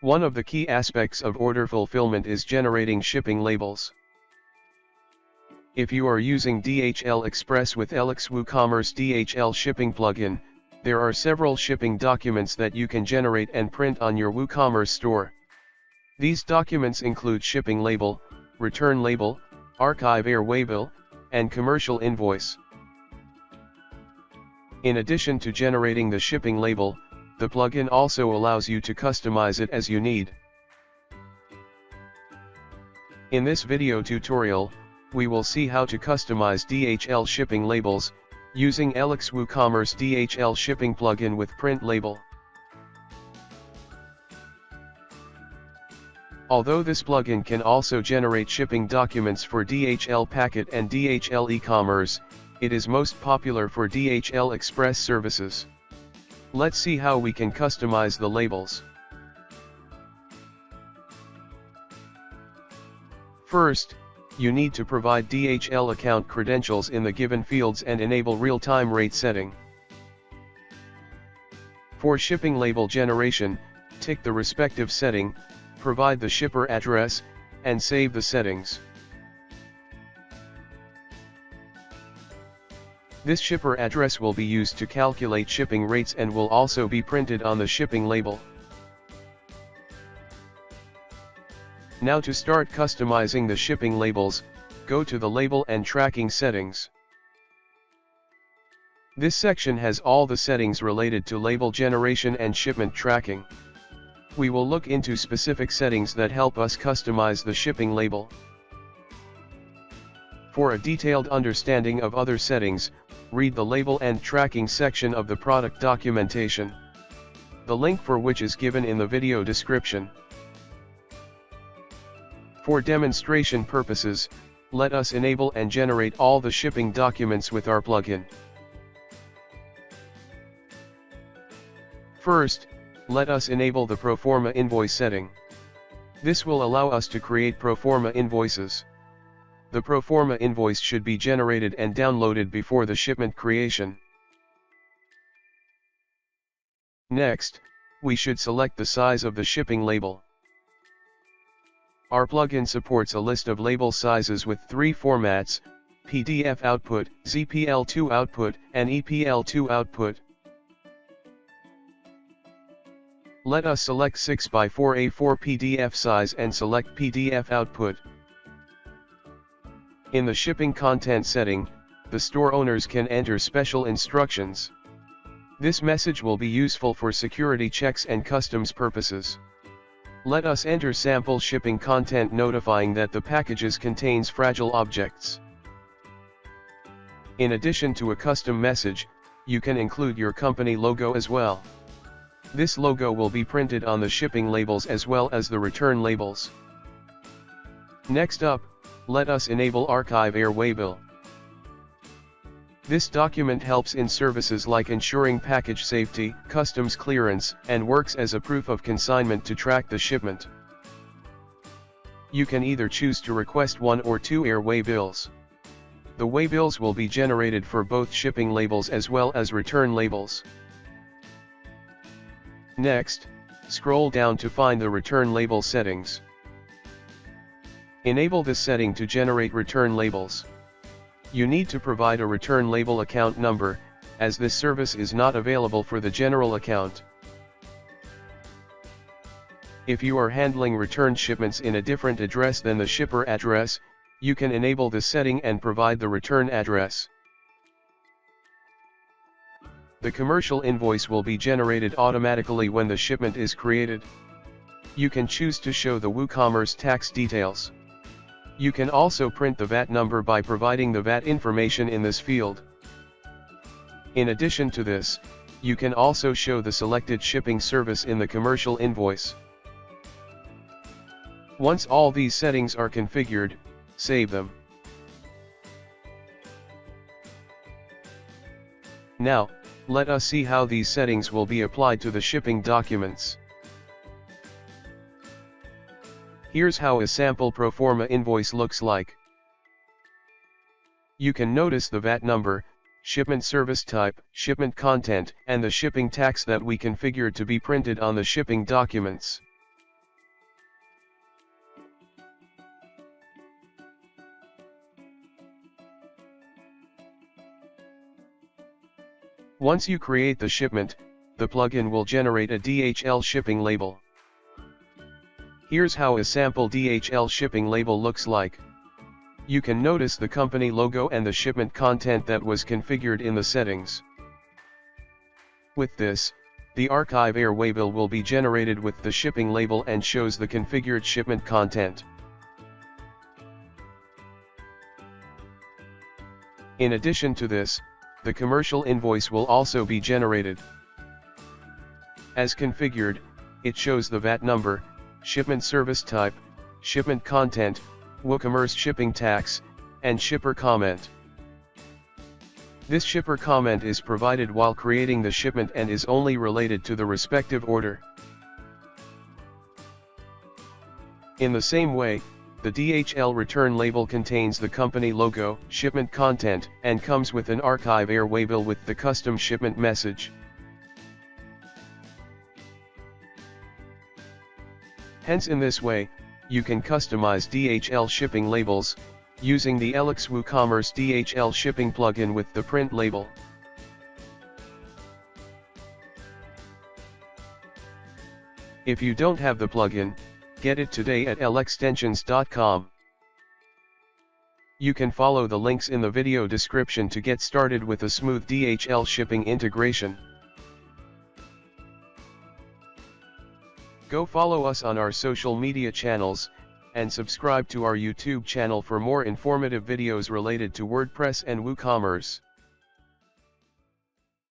One of the key aspects of order fulfillment is generating shipping labels. If you are using DHL Express with ELEX WooCommerce DHL Shipping plugin, there are several shipping documents that you can generate and print on your WooCommerce store. These documents include shipping label, return label, archive Air Waybill, and commercial invoice. In addition to generating the shipping label, the plugin also allows you to customize it as you need. In this video tutorial, we will see how to customize DHL shipping labels, using ELEX WooCommerce DHL Shipping plugin with print label. Although this plugin can also generate shipping documents for DHL Packet and DHL eCommerce, it is most popular for DHL Express services. Let's see how we can customize the labels. First, you need to provide DHL account credentials in the given fields and enable real-time rate setting. For shipping label generation, tick the respective setting, provide the shipper address, and save the settings. This shipper address will be used to calculate shipping rates and will also be printed on the shipping label. Now to start customizing the shipping labels, go to the Label and Tracking settings. This section has all the settings related to label generation and shipment tracking. We will look into specific settings that help us customize the shipping label. For a detailed understanding of other settings, read the Label and Tracking section of the product documentation, the link for which is given in the video description. For demonstration purposes, let us enable and generate all the shipping documents with our plugin. First, let us enable the Proforma invoice setting. This will allow us to create proforma invoices. The proforma invoice should be generated and downloaded before the shipment creation. Next, we should select the size of the shipping label. Our plugin supports a list of label sizes with 3 formats: PDF output, ZPL2 output, and EPL2 output. Let us select 6x4 PDF size and select PDF output. In the shipping content setting, the store owners can enter special instructions. This message will be useful for security checks and customs purposes. Let us enter sample shipping content notifying that the packages contains fragile objects. In addition to a custom message, you can include your company logo as well. This logo will be printed on the shipping labels as well as the return labels. Next up, let us enable Archive Air Waybill. This document helps in services like ensuring package safety, customs clearance, and works as a proof of consignment to track the shipment. You can either choose to request 1 or 2 Air Waybills. The waybills will be generated for both shipping labels as well as return labels. Next, scroll down to find the return label settings. Enable this setting to generate return labels. You need to provide a return label account number, as this service is not available for the general account. If you are handling return shipments in a different address than the shipper address, you can enable this setting and provide the return address. The commercial invoice will be generated automatically when the shipment is created. You can choose to show the WooCommerce tax details. You can also print the VAT number by providing the VAT information in this field. In addition to this, you can also show the selected shipping service in the commercial invoice. Once all these settings are configured, save them. Now, let us see how these settings will be applied to the shipping documents. Here's how a sample proforma invoice looks like. You can notice the VAT number, shipment service type, shipment content, and the shipping tax that we configured to be printed on the shipping documents. Once you create the shipment, the plugin will generate a DHL shipping label. Here's how a sample DHL shipping label looks like. You can notice the company logo and the shipment content that was configured in the settings. With this, the archive Air Waybill will be generated with the shipping label and shows the configured shipment content. In addition to this, the commercial invoice will also be generated. As configured, it shows the VAT number, shipment service type, shipment content, WooCommerce shipping tax, and shipper comment. This shipper comment is provided while creating the shipment and is only related to the respective order. In the same way, the DHL return label contains the company logo, shipment content, and comes with an archive Air Waybill with the custom shipment message. Hence, in this way, you can customize DHL shipping labels, using the ELEX WooCommerce DHL shipping plugin with the print label. If you don't have the plugin, get it today at elextensions.com. You can follow the links in the video description to get started with a smooth DHL shipping integration. Go follow us on our social media channels, and subscribe to our YouTube channel for more informative videos related to WordPress and WooCommerce.